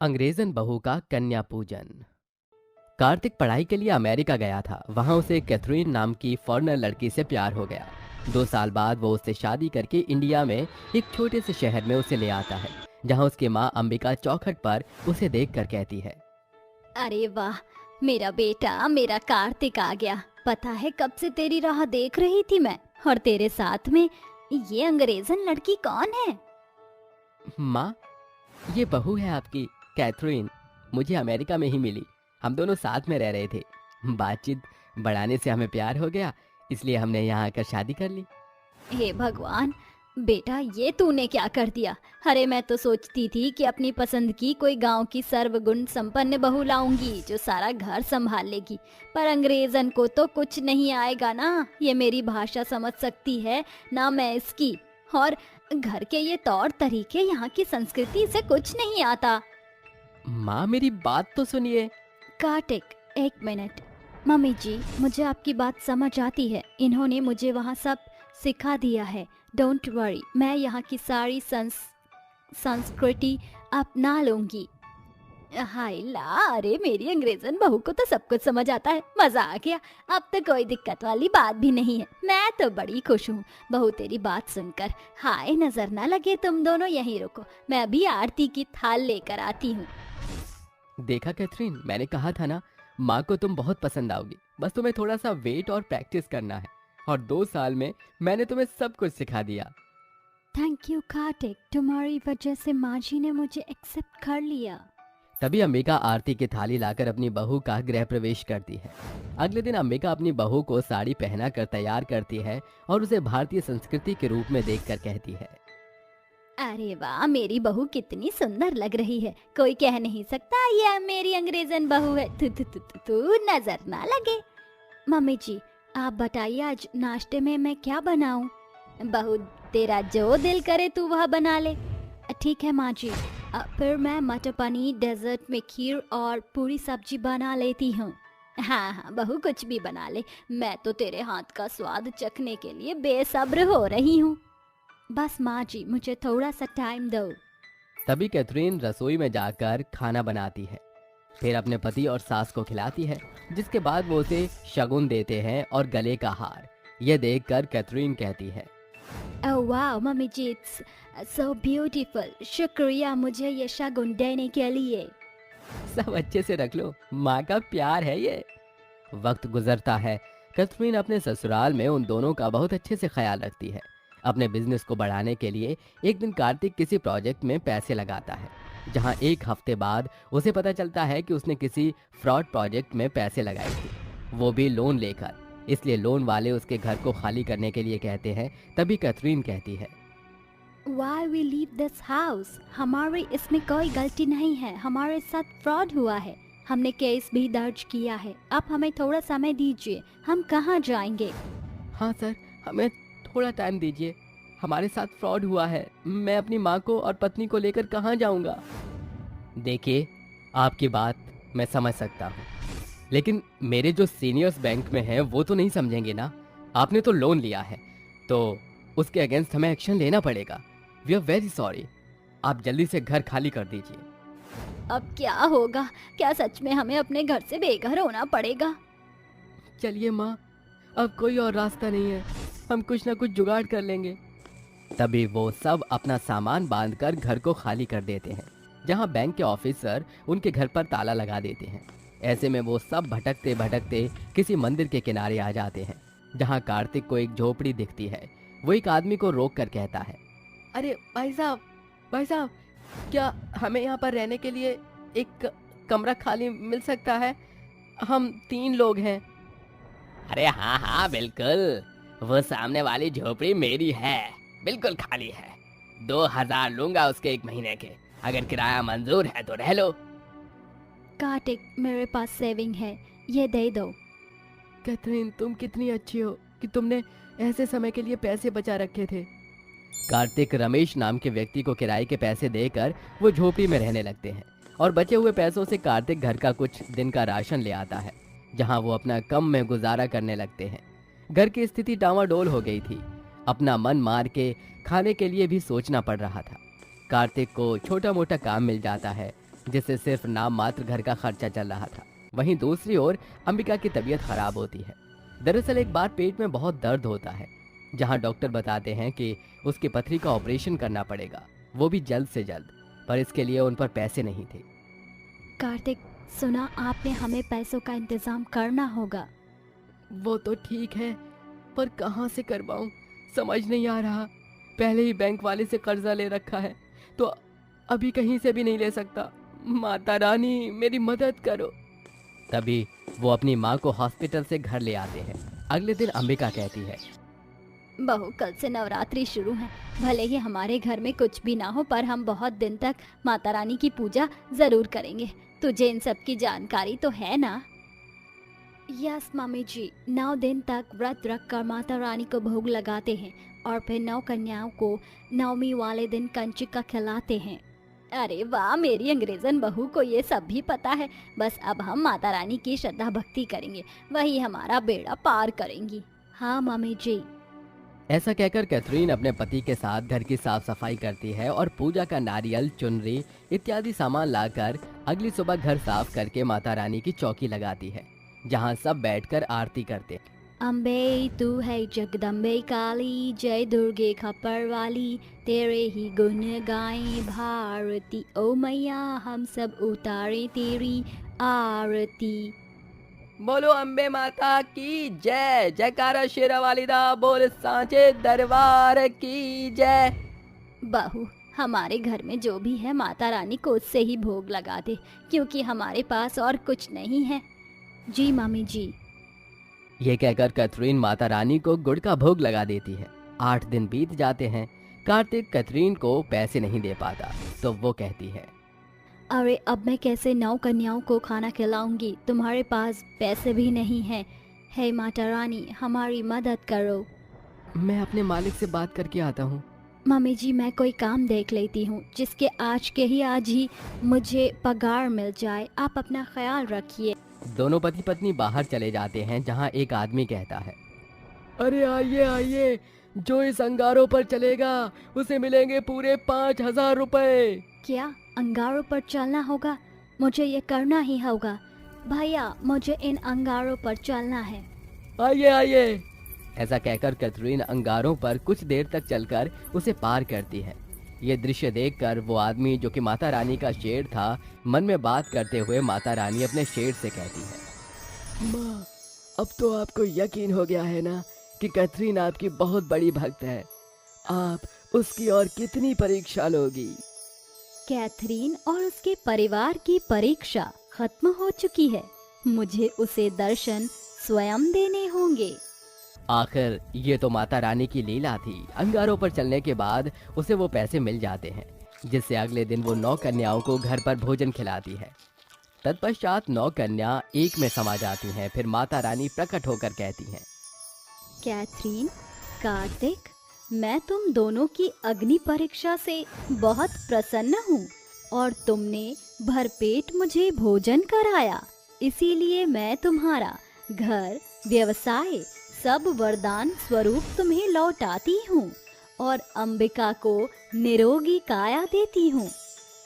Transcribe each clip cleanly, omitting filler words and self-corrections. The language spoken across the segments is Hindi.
अंग्रेजन बहू का कन्या पूजन। कार्तिक पढ़ाई के लिए अमेरिका गया था। वहां उसे कैथरीन नाम की फॉरेनर लड़की से प्यार हो गया। 2 साल बाद वो उससे शादी करके इंडिया में एक छोटे से शहर में उसे ले आता है, जहां उसकी माँ अंबिका चौखट पर उसे देखकर कहती है। अरे वाह, मेरा बेटा, मेरा कार्तिक आ गया। पता है कब से तेरी राह देख रही थी मैं। और तेरे साथ में ये अंग्रेजन लड़की कौन है? माँ, ये बहू है आपकी, कैथरीन। मुझे अमेरिका में ही मिली। हम दोनों साथ में रह रहे थे। बातचीत बढ़ाने से हमें प्यार हो गया, इसलिए हमने यहाँ आकर शादी कर ली। हे भगवान, बेटा ये तूने क्या कर दिया? अरे मैं तो सोचती थी कि अपनी पसंद की कोई गांव की सर्वगुण संपन्न बहू लाऊंगी जो सारा घर संभाल लेगी। पर अंग्रेजन को तो कुछ नहीं आएगा ना। ये मेरी भाषा समझ सकती है ना, मैं इसकी। और घर के ये तौर तरीके, यहाँ की संस्कृति, से कुछ नहीं आता। माँ, मेरी बात तो सुनिए। कार्तिक, एक मिनट। मम्मी जी, मुझे आपकी बात समझ आती है। इन्होंने मुझे वहाँ सब सिखा दिया है। डोंट वरी, मैं यहाँ की सारी संस्कृति अपना लूंगी। हाय ला, अरे मेरी अंग्रेजन बहू को तो सब कुछ समझ आता है। मजा आ गया। अब तो कोई दिक्कत वाली बात भी नहीं है। मैं तो बड़ी खुश हूँ बहू तेरी बात सुनकर। हाय, नजर ना लगे, तुम दोनों यहीं रुको, मैं अभी आरती की थाल लेकर आती हूँ। देखा कैथरीन, मैंने कहा था ना, माँ को तुम बहुत पसंद आओगी। बस तुम्हें थोड़ा सा वेट और प्रैक्टिस करना है, और 2 साल में मैंने तुम्हें सब कुछ सिखा दिया। थैंक यू कार्तिक, तुम्हारी वजह से माँ जी ने मुझे एक्सेप्ट कर लिया। तभी अंबिका आरती की थाली लाकर अपनी बहू का गृह प्रवेश करती है। अगले दिन अंबिका अपनी बहू को साड़ी पहना कर तैयार करती है और उसे भारतीय संस्कृति के रूप में देखकर कहती है। अरे वाह, मेरी बहू कितनी सुंदर लग रही है। कोई कह नहीं सकता यह मेरी अंग्रेजन बहू है। तू तू तू तू तू, नजर ना लगे। मम्मी जी, आप बताइए आज नाश्ते में मैं क्या बनाऊं? बहू, तेरा जो दिल करे तू वह बना ले। ठीक है माँ जी। फिर मैं मटर पनीर, डेजर्ट में खीर और पूरी सब्जी बना लेती हूँ। हाँ हाँ बहू, कुछ भी बना ले। मैं तो तेरे हाथ का स्वाद चखने के लिए बेसब्र हो रही हूँ। बस माँ जी, मुझे थोड़ा सा टाइम दो। तभी कैथरीन रसोई में जाकर खाना बनाती है, फिर अपने पति और सास को खिलाती है, जिसके बाद वो उसे शगुन देते हैं और गले का हार। यह देखकर कैथरीन कहती है। ओह वाह मम्मी जी, इट्स सो ब्यूटीफुल। शुक्रिया मुझे ये शगुन देने के लिए। सब अच्छे से रख लो, माँ का प्यार है ये। वक्त गुजरता है। कैथरीन अपने ससुराल में उन दोनों का बहुत अच्छे से ख्याल रखती है। अपने बिजनेस को बढ़ाने के लिए एक दिन कार्तिक किसी प्रोजेक्ट में पैसे लगाता है, जहां 1 हफ्ते बाद उसे पता चलता है कि उसने किसी फ्रॉड प्रोजेक्ट में पैसे लगाए थे, वो भी लोन लेकर। इसलिए लोन वाले उसके घर को खाली करने के लिए कहते हैं। तभी कैथरीन कहती है। Why we leave this house? हमारी इसमें कोई गलती नहीं है। हमारे साथ फ्रॉड हुआ है। हमने केस भी दर्ज किया है। आप हमें थोड़ा समय दीजिए, हम कहाँ जाएंगे? हाँ सर, हमें थोड़ा टाइम दीजिए। हमारे साथ फ्रॉड हुआ है। मैं अपनी माँ को और पत्नी को लेकर कहाँ जाऊँगा? देखिए, आपकी बात मैं समझ सकता हूँ, लेकिन मेरे जो सीनियर्स बैंक में हैं वो तो नहीं समझेंगे ना। आपने तो लोन लिया है, तो उसके अगेंस्ट हमें एक्शन लेना पड़ेगा। We are very sorry. आप जल्दी से घर खाली कर दीजिए। अब क्या होगा? क्या सच में हमें अपने घर से बेघर होना पड़ेगा? चलिए माँ, अब कोई और रास्ता नहीं है, हम कुछ ना कुछ जुगाड़ कर लेंगे। तभी वो सब अपना सामान बांधकर घर को खाली कर देते हैं, जहाँ बैंक के ऑफिसर उनके घर पर ताला लगा देते हैं। ऐसे में वो सब भटकते भटकते किसी मंदिर के किनारे आ जाते हैं, जहाँ कार्तिक को एक झोपड़ी दिखती है। वो एक आदमी को रोक कर कहता है। अरे भाई साहब, भाई साहब, क्या हमें यहाँ पर रहने के लिए एक कमरा खाली मिल सकता है? हम 3 लोग हैं। अरे हाँ हाँ बिल्कुल, वो सामने वाली झोपड़ी मेरी है, बिल्कुल खाली है। 2,000 लूंगा उसके 1 महीने के। अगर किराया मंजूर है तो रह लो। कार्तिक, मेरे पास सेविंग है, ये दे दो। कैथरीन, तुम कितनी अच्छी हो कि तुमने ऐसे समय के लिए पैसे बचा रखे थे। कार्तिक रमेश नाम के व्यक्ति को किराए के पैसे देकर वो झोपड़ी में रहने लगते हैं, और बचे हुए पैसों से कार्तिक घर का कुछ दिन का राशन ले आता है, जहां वो अपना कम में गुजारा करने लगते हैं। घर की स्थिति डामाडोल हो गई थी। अपना मन मार के खाने के लिए भी सोचना पड़ रहा था। कार्तिक को छोटा मोटा काम मिल जाता है, जिससे सिर्फ नाम मात्र घर का खर्चा चल रहा था। वहीं दूसरी ओर अंबिका की तबीयत खराब होती है। दरअसल एक बार पेट में बहुत दर्द होता है, जहां डॉक्टर बताते हैं कि उसकी पथरी का ऑपरेशन करना पड़ेगा, वो भी जल्द से जल्द, पर इसके लिए उन पर पैसे नहीं थे। कार्तिक, सुना आपने, हमें पैसों का इंतजाम करना होगा। वो तो ठीक है, पर कहाँ से करवाऊं समझ नहीं आ रहा। पहले ही बैंक वाले से कर्जा ले रखा है, तो अभी कहीं से भी नहीं ले सकता। माता रानी मेरी मदद करो। तभी वो अपनी माँ को हॉस्पिटल से घर ले आते हैं। अगले दिन अंबिका कहती है, बहू, कल से नवरात्रि शुरू है। भले ही हमारे घर में कुछ भी ना हो, पर हम बहुत दिन तक माता रानी की पूजा जरूर करेंगे। तुझे इन सब की जानकारी तो है ना? यस मम्मी जी, 9 दिन तक व्रत रखकर माता रानी को भोग लगाते हैं और फिर 9 कन्याओं को नवमी वाले दिन कंचिका खिलाते हैं। अरे वाह, मेरी अंग्रेजन बहू को ये सब भी पता है। बस अब हम माता रानी की श्रद्धा भक्ति करेंगे, वही हमारा बेड़ा पार करेंगी। हाँ मम्मी जी। ऐसा कहकर कैथरीन अपने पति के साथ घर की साफ सफाई करती है और पूजा का नारियल, चुनरी इत्यादि सामान लाकर अगली सुबह घर साफ करके माता रानी की चौकी लगाती है, जहां सब बैठकर आरती करते हैं। अम्बे तू है जगदम्बे काली, जय दुर्गे खप्पर वाली, तेरे ही गुण गाएं भारती, ओ मैया हम सब उतारे तेरी आरती। बोलो अम्बे माता की जय, जयकारा शेरा वालिदा बोल सांचे दरबार की जय। बहू, हमारे घर में जो भी है माता रानी को उससे ही भोग लगा दे, क्योंकि हमारे पास और कुछ नहीं है। जी मामी जी। ये कहकर कैथरीन माता रानी को गुड़ का भोग लगा देती है। 8 दिन बीत जाते हैं। कार्तिक कैथरीन को पैसे नहीं दे पाता, तो वो कहती है, अरे अब मैं कैसे 9 कन्याओं को खाना खिलाऊंगी? तुम्हारे पास पैसे भी नहीं है। हे माता रानी, हमारी मदद करो। मैं अपने मालिक से बात करके आता हूँ। मम्मी जी, मैं कोई काम देख लेती हूँ जिसके आज ही मुझे पगार मिल जाए। आप अपना ख्याल रखिए। दोनों पति पत्नी बाहर चले जाते हैं, जहाँ एक आदमी कहता है, अरे आइए आइए, जो इस अंगारों पर चलेगा उसे मिलेंगे पूरे 5000 रुपए। क्या अंगारों पर चलना होगा? मुझे ये करना ही होगा। भैया, मुझे इन अंगारों पर चलना है। आइए आइए। ऐसा कहकर कैथरीन अंगारों पर कुछ देर तक चलकर उसे पार करती है। ये दृश्य देखकर वो आदमी, जो कि माता रानी का शेर था, मन में बात करते हुए माता रानी अपने शेर से कहती है, माँ, अब तो आपको यकीन हो गया है ना कि कैथरीन आपकी बहुत बड़ी भक्त है। आप उसकी और कितनी परीक्षा लोगी? कैथरीन और उसके परिवार की परीक्षा खत्म हो चुकी है। मुझे उसे दर्शन स्वयं देने होंगे। आखिर ये तो माता रानी की लीला थी। अंगारों पर चलने के बाद उसे वो पैसे मिल जाते हैं, जिससे अगले दिन वो 9 कन्याओं को घर पर भोजन खिलाती है। तत्पश्चात 9 कन्या एक में समा जाती हैं। फिर माता रानी प्रकट होकर कहती हैं, कैथरीन, कार्तिक, मैं तुम दोनों की अग्नि परीक्षा से बहुत प्रसन्न हूँ और तुमने भरपेट मुझे भोजन कराया, इसीलिए मैं तुम्हारा घर, व्यवसाय, सब वरदान स्वरूप तुम्हें लौटाती हूँ और अंबिका को निरोगी काया देती हूँ।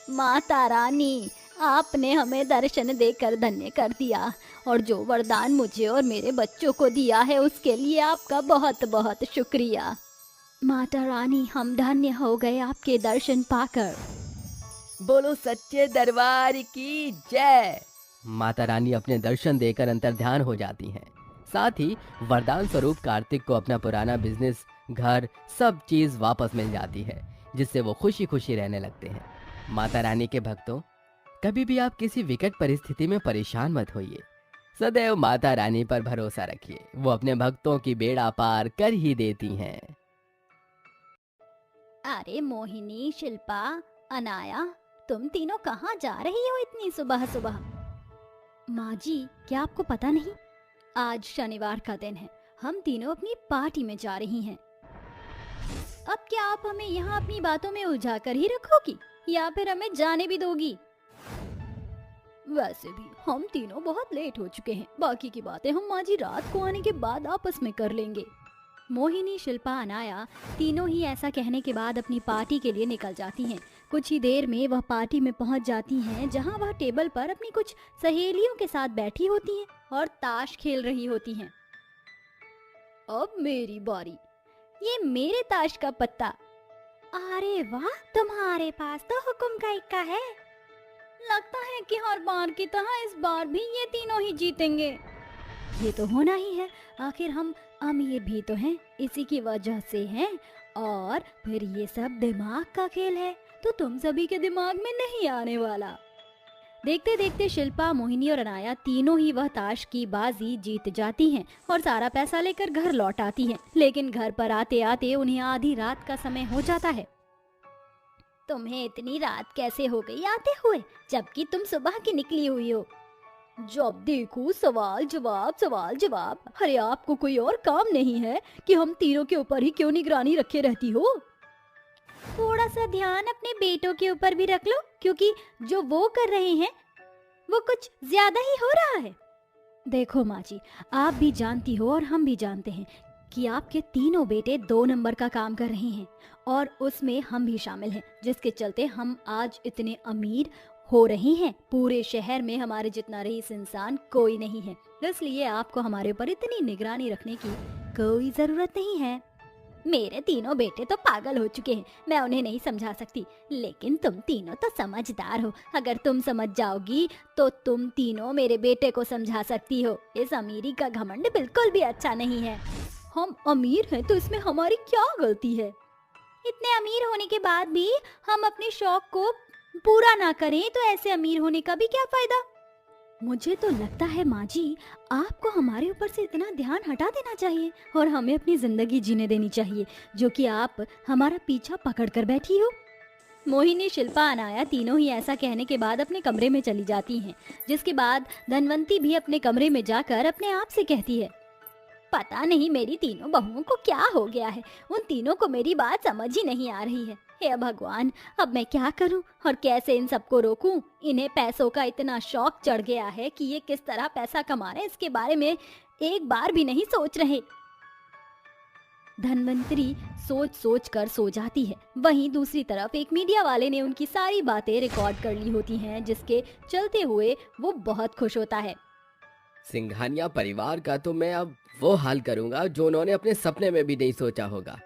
माता रानी, आपने हमें दर्शन देकर धन्य कर दिया और जो वरदान मुझे और मेरे बच्चों को दिया है उसके लिए आपका बहुत बहुत शुक्रिया। माता रानी, हम धन्य हो गए आपके दर्शन पाकर। बोलो सच्चे दरबार की जय। माता रानी अपने दर्शन देकर अंतर्ध्यान हो जाती हैं। साथ ही वरदान स्वरूप कार्तिक को अपना पुराना बिजनेस, घर, सब चीज वापस मिल जाती है, जिससे वो खुशी खुशी रहने लगते हैं। माता रानी के भक्तों, कभी भी आप किसी विकट परिस्थिति में परेशान मत होइए। सदैव माता रानी पर भरोसा रखिए, वो अपने भक्तों की बेड़ा पार कर ही देती हैं। अरे मोहिनी, शिल्पा, अनाया, तुम तीनों कहाँ जा रही हो इतनी सुबह सुबह? माँ जी, क्या आपको पता नहीं, आज शनिवार का दिन है। हम तीनों अपनी पार्टी में जा रही हैं। अब क्या आप हमें यहाँ अपनी बातों में उलझा कर ही रखोगी या फिर हमें जाने भी दोगी? वैसे भी हम तीनों बहुत लेट हो चुके हैं। बाकी की बातें हम माँ जी रात को आने के बाद आपस में कर लेंगे। मोहिनी, शिल्पा, अनाया तीनों ही ऐसा कहने के बाद अपनी पार्टी के लिए निकल जाती हैं। कुछ ही देर में वह पार्टी में पहुंच जाती हैं, जहां वह टेबल पर अपनी कुछ सहेलियों के साथ बैठी होती हैं और ताश खेल रही होती हैं। अब मेरी बारी, ये मेरे ताश का पत्ता। अरे वाह, तुम्हारे पास तो हुक्म का इक्का है। लगता है कि हर बार की तरह इस बार भी ये तीनों ही जीतेंगे। ये तो होना ही है, आखिर हम अमीर भी तो हैं, इसी की वजह से हैं। और फिर ये सब दिमाग का खेल है, तो तुम सभी के दिमाग में नहीं आने वाला। देखते देखते शिल्पा, मोहिनी और अनाया तीनों ही वह ताश की बाजी जीत जाती हैं और सारा पैसा लेकर घर लौट आती हैं। लेकिन घर पर आते आते उन्हें आधी रात का समय हो जाता है। तुम्हें इतनी रात कैसे हो गई आते हुए, जबकि तुम सुबह की निकली हुई हो? जब देखो सवाल जवाब सवाल जवाब। अरे आपको कोई और काम नहीं है कि हम तीनों के ऊपर ही क्यों निगरानी रखे रहती हो? थोड़ा सा ध्यान अपने बेटों के ऊपर भी रख लो, क्योंकि जो वो कर रहे हैं वो कुछ ज्यादा ही हो रहा है। देखो माँ जी, आप भी जानती हो और हम भी जानते हैं कि आपके तीनों बेटे 2 नंबर का काम कर रहे हैं, और उसमें हम भी शामिल हैं, जिसके चलते हम आज इतने अमीर हो रहे हैं। पूरे शहर में हमारे जितना रईस इंसान कोई नहीं है, इसलिए आपको हमारे ऊपर इतनी निगरानी रखने की कोई जरूरत नहीं है। मेरे तीनों बेटे तो पागल हो चुके हैं, मैं उन्हें नहीं समझा सकती, लेकिन तुम तीनों तो समझदार हो। अगर तुम समझ जाओगी तो तुम तीनों मेरे बेटे को समझा सकती हो। इस अमीरी का घमंड बिल्कुल भी अच्छा नहीं है। हम अमीर हैं तो इसमें हमारी क्या गलती है? इतने अमीर होने के बाद भी हम अपने शौक को पूरा ना करें तो ऐसे अमीर होने का भी क्या फायदा? मुझे तो लगता है माँ जी, आपको हमारे ऊपर से इतना ध्यान हटा देना चाहिए और हमें अपनी जिंदगी जीने देनी चाहिए, जो कि आप हमारा पीछा पकड़ कर बैठी हो। मोहिनी, शिल्पा, अनाया तीनों ही ऐसा कहने के बाद अपने कमरे में चली जाती हैं, जिसके बाद धनवंती भी अपने कमरे में जाकर अपने आप से कहती है, पता नहीं मेरी तीनों बहुओं को क्या हो गया है, उन तीनों को मेरी बात समझ ही नहीं आ रही है। हे भगवान, अब मैं क्या करूं और कैसे इन सबको रोकूं? इन्हें पैसों का इतना शौक चढ़ गया है कि ये किस तरह पैसा कमा रहे हैं इसके बारे में एक बार भी नहीं सोच रहे। धनवंतरी सोच सोच कर सो जाती है। वहीं दूसरी तरफ एक मीडिया वाले ने उनकी सारी बातें रिकॉर्ड कर ली होती हैं, जिसके चलते हुए वो बहुत खुश होता है। सिंघानिया परिवार का तो मैं अब वो हाल करूंगा जो उन्होंने अपने सपने में भी नहीं सोचा होगा।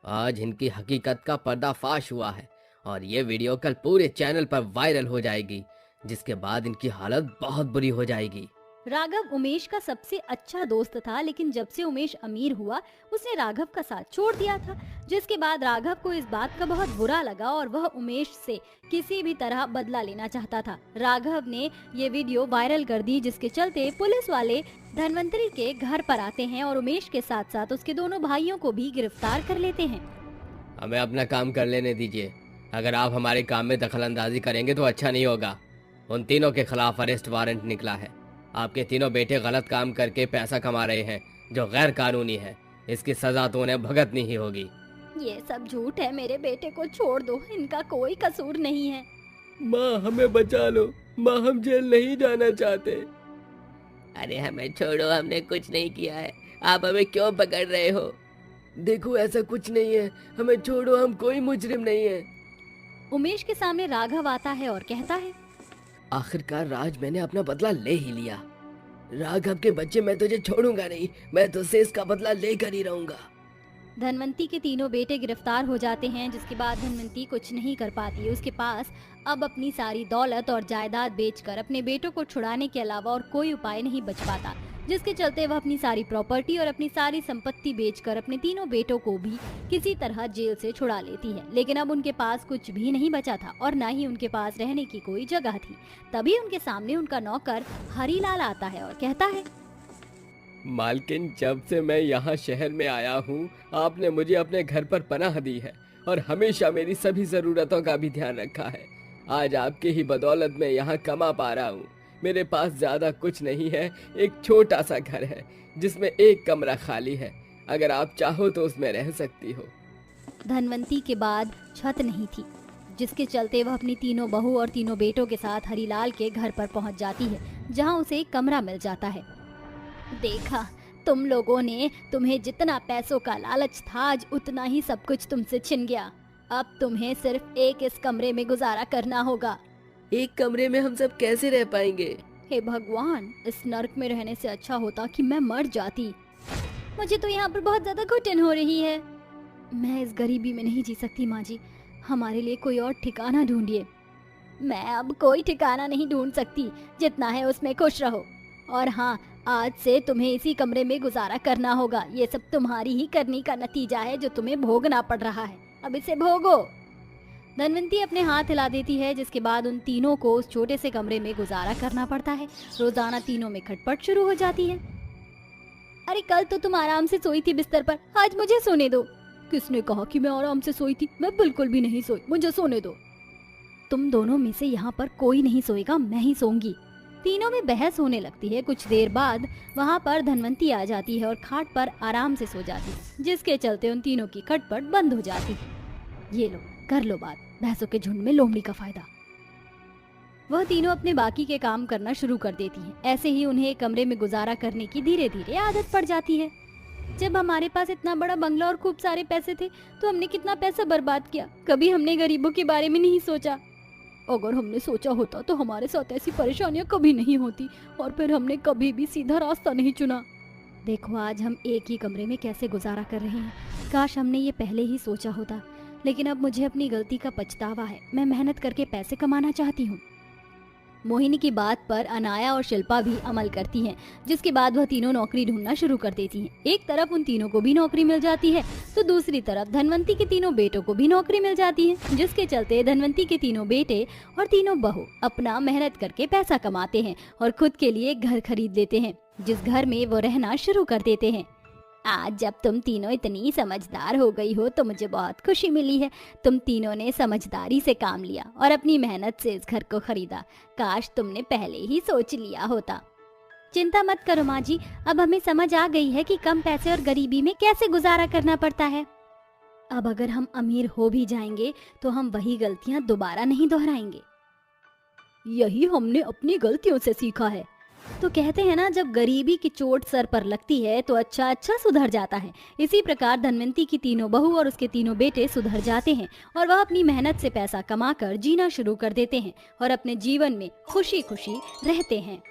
आज इनकी हकीकत का पर्दाफाश हुआ है और ये वीडियो कल पूरे चैनल पर वायरल हो जाएगी, जिसके बाद इनकी हालत बहुत बुरी हो जाएगी। राघव उमेश का सबसे अच्छा दोस्त था, लेकिन जब से उमेश अमीर हुआ उसने राघव का साथ छोड़ दिया था, जिसके बाद राघव को इस बात का बहुत बुरा लगा और वह उमेश से किसी भी तरह बदला लेना चाहता था। राघव ने ये वीडियो वायरल कर दी, जिसके चलते पुलिस वाले धनवंतरी के घर पर आते हैं और उमेश के साथ साथ उसके दोनों भाइयों को भी गिरफ्तार कर लेते हैं। हमें अपना काम कर लेने दीजिए, अगर आप हमारे काम में दखलंदाजी करेंगे तो अच्छा नहीं होगा। उन तीनों के खिलाफ अरेस्ट वारंट निकला है। आपके तीनों बेटे गलत काम करके पैसा कमा रहे हैं जो गैर कानूनी है, इसकी सजा तो उन्हें भुगतनी ही होगी। ये सब झूठ है, मेरे बेटे को छोड़ दो, इनका कोई कसूर नहीं है। माँ हमें बचा लो, माँ हम जेल नहीं जाना चाहते। अरे हमें छोड़ो, हमने कुछ नहीं किया है, आप हमें क्यों पकड़ रहे हो? देखो ऐसा कुछ नहीं है, हमें छोड़ो, हम कोई मुजरिम नहीं है। उमेश के सामने राघव आता है और कहता है, आखिरकार राज, मैंने अपना बदला ले ही लिया। राघव के बच्चे, मैं तुझे छोड़ूंगा नहीं, मैं तुझसे इसका बदला लेकर ही रहूंगा। धनवंती के तीनों बेटे गिरफ्तार हो जाते हैं, जिसके बाद धनवंती कुछ नहीं कर पाती। उसके पास अब अपनी सारी दौलत और जायदाद बेचकर अपने बेटों को छुड़ाने के अलावा और कोई उपाय नहीं बच पाता, जिसके चलते वह अपनी सारी प्रॉपर्टी और अपनी सारी संपत्ति बेचकर अपने तीनों बेटों को भी किसी तरह जेल से छुड़ा लेती है। लेकिन अब उनके पास कुछ भी नहीं बचा था और न ही उनके पास रहने की कोई जगह थी। तभी उनके सामने उनका नौकर हरीलाल आता है और कहता है, मालकिन, जब से मैं यहाँ शहर में आया हूँ आपने मुझे अपने घर पर पनाह दी है और हमेशा मेरी सभी जरूरतों का भी ध्यान रखा है। आज आपकी ही बदौलत मैं यहाँ कमा पा रहा हूँ। मेरे पास ज्यादा कुछ नहीं है, एक छोटा सा घर है जिसमें एक कमरा खाली है, अगर आप चाहो तो उसमें रह सकती हो। धनवंती के बाद छत नहीं थी, जिसके चलते वह अपनी तीनों बहू और तीनों बेटों के साथ हरीलाल के घर पर पहुंच जाती है, जहां उसे एक कमरा मिल जाता है। देखा, तुम लोगों ने, तुम्हें जितना पैसों का लालच था आज उतना ही सब कुछ तुमसे छिन गया। अब तुम्हें सिर्फ एक इस कमरे में गुजारा करना होगा। एक कमरे में हम सब कैसे रह पाएंगे? हे भगवान, इस नर्क में रहने से अच्छा होता कि मैं मर जाती। मुझे तो यहाँ पर बहुत ज्यादा घुटन हो रही है। मैं इस गरीबी में नहीं जी सकती माँ जी, हमारे लिए कोई और ठिकाना ढूंढिए। मैं अब कोई ठिकाना नहीं ढूंढ सकती, जितना है उसमें खुश रहो। और हाँ, आज से तुम्हें इसी कमरे में गुजारा करना होगा। ये सब तुम्हारी ही करनी का नतीजा है जो तुम्हें भोगना पड़ रहा है। अब इसे भोगो। धनवंती अपने हाथ हिला देती है, जिसके बाद उन तीनों को उस छोटे से कमरे में गुजारा करना पड़ता है। रोजाना तीनों में खटपट शुरू हो जाती है। अरे कल तो तुम आराम से सोई थी बिस्तर पर, आज मुझे सोने दो। किसने कहा कि मैं आराम से सोई थी? मैं बिल्कुल भी नहीं सोई, मुझे सोने दो। तुम दोनों में से यहाँ पर कोई नहीं सोएगा, मैं ही सोऊंगी। तीनों में बहस होने लगती है। कुछ देर बाद वहाँ पर धनवंती आ जाती है और खाट पर आराम से सो जाती है, जिसके चलते उन तीनों की खटपट बंद हो जाती है। ये लो, कर लो बात, भैंसों के झुंड में लोमड़ी का फायदा। वह तीनों अपने बाकी के काम करना शुरू कर देती हैं। ऐसे ही उन्हें एक कमरे में गुजारा करने की धीरे धीरे आदत पड़ जाती है। जब हमारे पास इतना बड़ा बंगला और खूब सारे पैसे थे तो हमने कितना पैसा बर्बाद किया। कभी हमने गरीबों के बारे में नहीं सोचा। अगर हमने सोचा होता तो हमारे साथ ऐसी परेशानियां कभी नहीं होती और फिर हमने कभी भी सीधा रास्ता नहीं चुना। देखो आज हम एक ही कमरे में कैसे गुजारा कर रहे हैं। काश हमने ये पहले ही सोचा होता, लेकिन अब मुझे अपनी गलती का पछतावा है। मैं मेहनत करके पैसे कमाना चाहती हूँ। मोहिनी की बात पर अनाया और शिल्पा भी अमल करती हैं, जिसके बाद वह तीनों नौकरी ढूंढना शुरू कर देती हैं। एक तरफ उन तीनों को भी नौकरी मिल जाती है तो दूसरी तरफ धनवंती के तीनों बेटों को भी नौकरी मिल जाती है, जिसके चलते धनवंती के तीनों बेटे और तीनों बहू अपना मेहनत करके पैसा कमाते हैं और खुद के लिए घर खरीद लेते हैं, जिस घर में वो रहना शुरू कर देते हैं। आज जब तुम तीनों इतनी समझदार हो गई हो तो मुझे बहुत खुशी मिली है। तुम तीनों ने समझदारी से काम लिया और अपनी मेहनत से इस घर को खरीदा। काश तुमने पहले ही सोच लिया होता। चिंता मत करो माँ जी, अब हमें समझ आ गई है कि कम पैसे और गरीबी में कैसे गुजारा करना पड़ता है। अब अगर हम अमीर हो भी जाएंगे तो हम वही गलतियाँ दोबारा नहीं दोहराएंगे। यही हमने अपनी गलतियों से सीखा है। तो कहते हैं ना, जब गरीबी की चोट सर पर लगती है तो अच्छा अच्छा सुधर जाता है। इसी प्रकार धनवंती की तीनों बहू और उसके तीनों बेटे सुधर जाते हैं और वह अपनी मेहनत से पैसा कमाकर जीना शुरू कर देते हैं और अपने जीवन में खुशी खुशी रहते हैं।